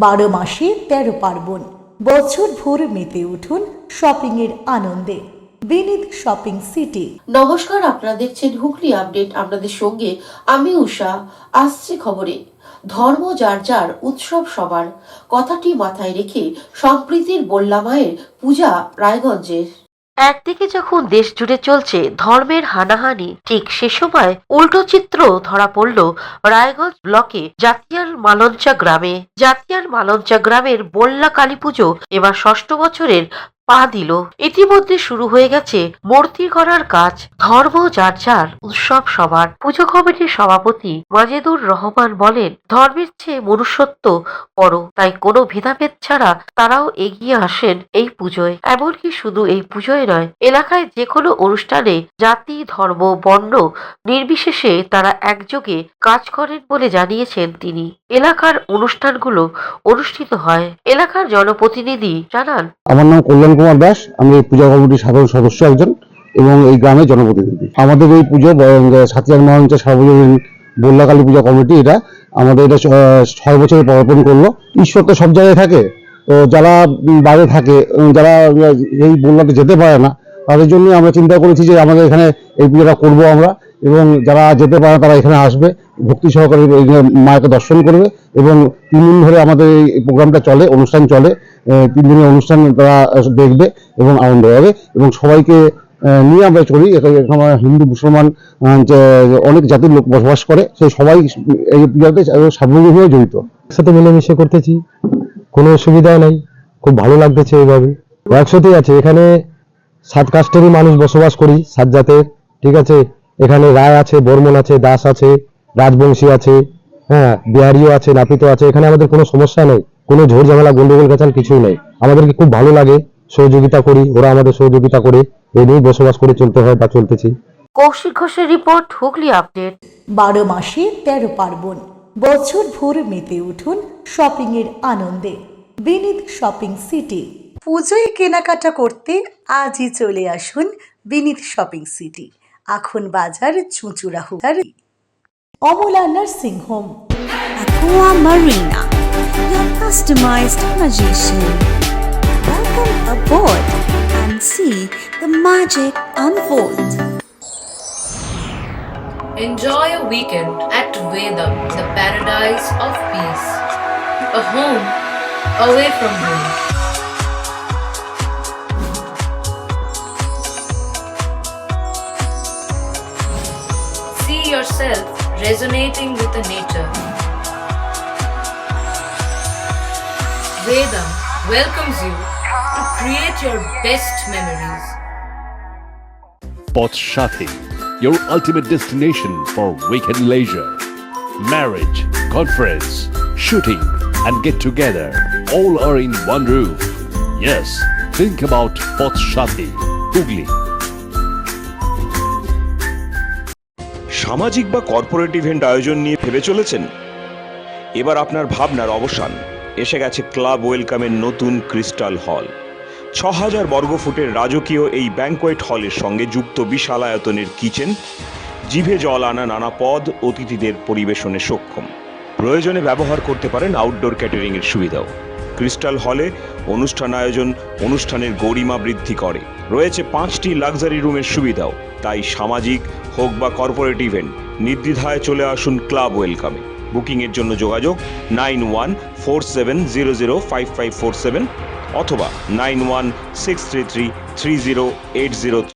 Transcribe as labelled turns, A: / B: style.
A: 12 মাসে 13 পার্বণ, বছর ভোর মেতে উঠুন শপিং এর আনন্দে। বিনীত শপিং সিটি।
B: নমস্কার, আপনারা দেখছেন হুগলি আপডেট। আপনাদের সঙ্গে আমি উষা। আসছে খবরে, ধর্ম যার যার, উৎসব সবার, কথাটি মাথায় রেখে সম্প্রীতির বল্লা মায়ের পূজা রায়গঞ্জের। একদিকে যখন দেশ জুড়ে চলছে ধর্মের হানাহানি, ঠিক সে সময় উল্টো চিত্র ধরা পড়ল রায়গঞ্জ ব্লকে জাতিয়ার মালঞ্চা গ্রামে। জাতিয়ার মালঞ্চা গ্রামের বল্লা কালী পুজো এবার 6ষ্ঠ বছরের পা দিল। ইতিমধ্যে শুরু হয়ে গেছে মূর্তি গড়ার কাজ। ধর্ম যার যার, উৎসব সবার। পুজো কমিটির সভাপতি মাজেদুর রহমান বলেন, ধর্মের চেয়ে মনুষ্যত্ব বড়, তাই কোনো ভেদাভেদ ছাড়া তারাও এগিয়ে আসেন এই পুজোয়। এমনকি শুধু এই পুজোয় নয়, এলাকায় যে কোনো অনুষ্ঠানে জাতি, ধর্ম, বর্ণ নির্বিশেষে তারা একযোগে কাজ করেন বলে জানিয়েছেন তিনি। এলাকার অনুষ্ঠানগুলো অনুষ্ঠিত হয়। এলাকার জনপ্রতিনিধি জানান,
C: আমার নাম কল্যাণ কুমার দাস, আমি এই পূজা কমিটির সাধারণ সদস্য একজন এবং এই গ্রামের জনপ্রতিনিধি। আমাদের এই পুজো সাতিয়ার মালঞ্চা সার্বজনীন বল্লা কালী পূজা কমিটি, এটা আমাদের এটা 6 বছরে পদার্পণ করলো। ঈশ্বর তো সব জায়গায় থাকে, তো যারা বাইরে থাকে, যারা এই বল্লাতে যেতে পারে না, তাদের জন্য আমরা চিন্তা করেছি যে আমাদের এখানে এই পুজোটা করবো আমরা, এবং যারা যেতে পারে তারা এখানে আসবে, ভক্তি সহকারে মাকে দর্শন করবে। এবং 3 দিন ধরে আমাদের এই প্রোগ্রামটা চলে, অনুষ্ঠান চলে। 3 দিনের অনুষ্ঠান তারা দেখবে এবং আনন্দ হবে, এবং সবাইকে নিয়ে আমরা চলি। এখানে হিন্দু, মুসলমান, অনেক জাতির লোক বসবাস করে, সেই সবাই এই পূজাতে সার্বজনীনভাবে জড়িত।
D: একসাথে মিলেমিশে করতেছি, কোনো অসুবিধা নাই, খুব ভালো লাগতেছে। এইভাবে একসাথেই আছে, এখানে 7 কাস্টেরই মানুষ বসবাস করি, 7 জাতের। ঠিক আছে, এখানে রায় আছে, বর্মন আছে, দাস আছে, রাজবংশী আছে, হ্যাঁ, বিহারিও আছে, নাপিতও আছে। এখানে আমাদের কোনো সমস্যা নেই, কোনো ঝোড় ঝামেলা, গন্ডগোল কাচাল কিছুই নেই। আমাদেরকে খুব ভালো লাগে, সহযোগিতা করি, ওরা আমাদের সহযোগিতা করে, এই নিয়ে বসবাস করে চলতে হয় বা চলতেছি।
B: কৌশিক ঘোষের রিপোর্ট, হুগলি আপডেট।
A: 12 মাসে 13 পার্বণ, বছর ভোর মেতে উঠুন শপিং এর আনন্দে। বিনীত শপিং সিটি। পুজোয় কেনাকাটা করতে আজই চলে আসুন বিনীত শপিং সিটি, আখন বাজার, চুঁচুড়াহুড়ার। Amala nursing home.
E: Aqua Marina, your customized magician. Welcome aboard and see the magic unfold.
F: Enjoy a weekend at Vedam, the paradise of peace. A home away from home. See yourself resonating with the nature. Vedam welcomes you to create your best memories.
G: Poth Shathi, your ultimate destination for weekend leisure. Marriage, conference, shooting and get together all are in one roof. Yes, think about Poth Shathi, Hugli.
H: সামাজিক বা corporate event আয়োজন নিয়ে ভেবে চলেছেন? এবার আপনার ভাবনার অবসান। এসে গেছে ক্লাব ওয়েলকামের নতুন ক্রিস্টাল হল। 6000 বর্গফুটের রাজকীয় এই ব্যাংকোয়েট হলের সঙ্গে যুক্ত বিশাল আয়তনের কিচেন, জিভে জল আনা নানা পদ অতিথিদের পরিবেশনে সক্ষম। প্রয়োজনে ব্যবহার করতে পারেন আউটডোর ক্যাটারিং এর সুবিধাও। ক্রিস্টাল হলে অনুষ্ঠান আয়োজন অনুষ্ঠানের গরিমা বৃদ্ধি করে। রয়েছে 5টি লাক্সারি রুমের সুবিধাও। তাই সামাজিক হোক বা কর্পোরেট ইভেন্ট, নির্দ্বিধায় চলে আসুন ক্লাব ওয়েলকামে। বুকিংয়ের জন্য যোগাযোগ 9147005547 অথবা 9163333080।